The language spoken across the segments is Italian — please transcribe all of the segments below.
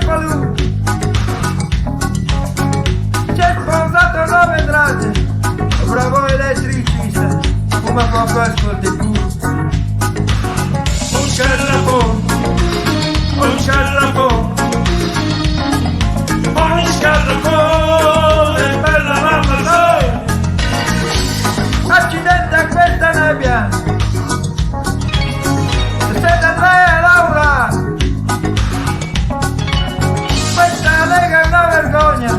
Falù, c'è sposato 9 trate, bravo elettricista, fuma poco ascolti più. Un scarlafone, un scarlafone, un scarlafone, bella mamma soia. Accidente a questa nebbia, siete Andrea e Laura, questa lega è una vergogna,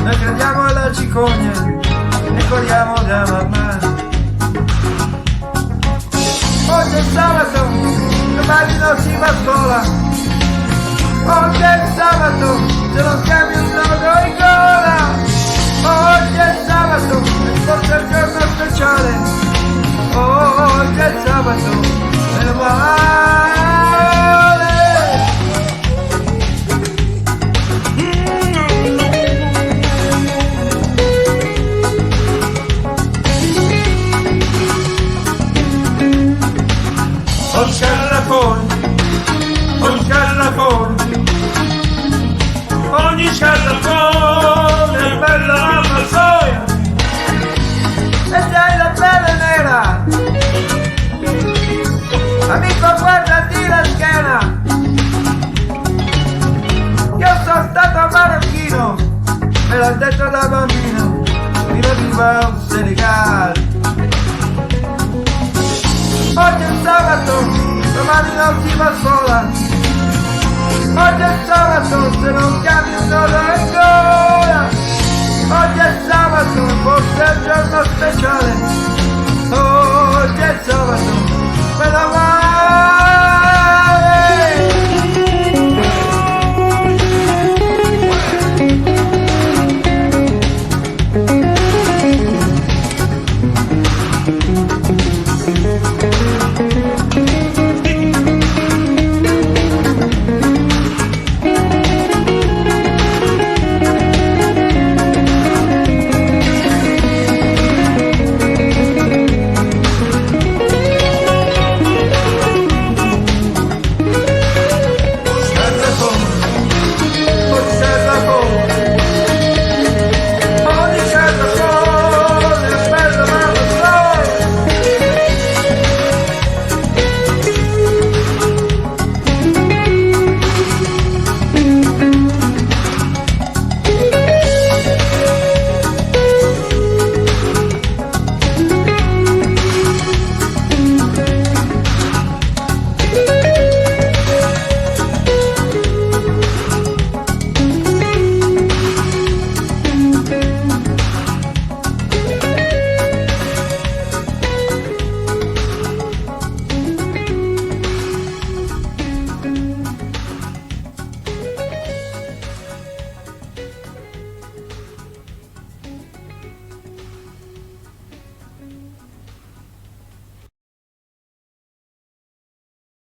noi crediamo alla cicogna e corriamo da mamma. Oggi è sabato, domani non si va a scuola. Oggi è sabato, se non cambio un nodo in gola. Oggi è sabato, e forse è il giorno speciale. Oggi è sabato, meno male. Un scarlafone, un scarlafone, ogni scarlafone è bella mamma soia. E sei la pelle nera, amico guardati la schiena. Io sono stato marocchino, me l'ha detto da bambino, mi veniva un Senegal. Oggi è sabato, domani non si va sola. Oggi è sabato, se non cambia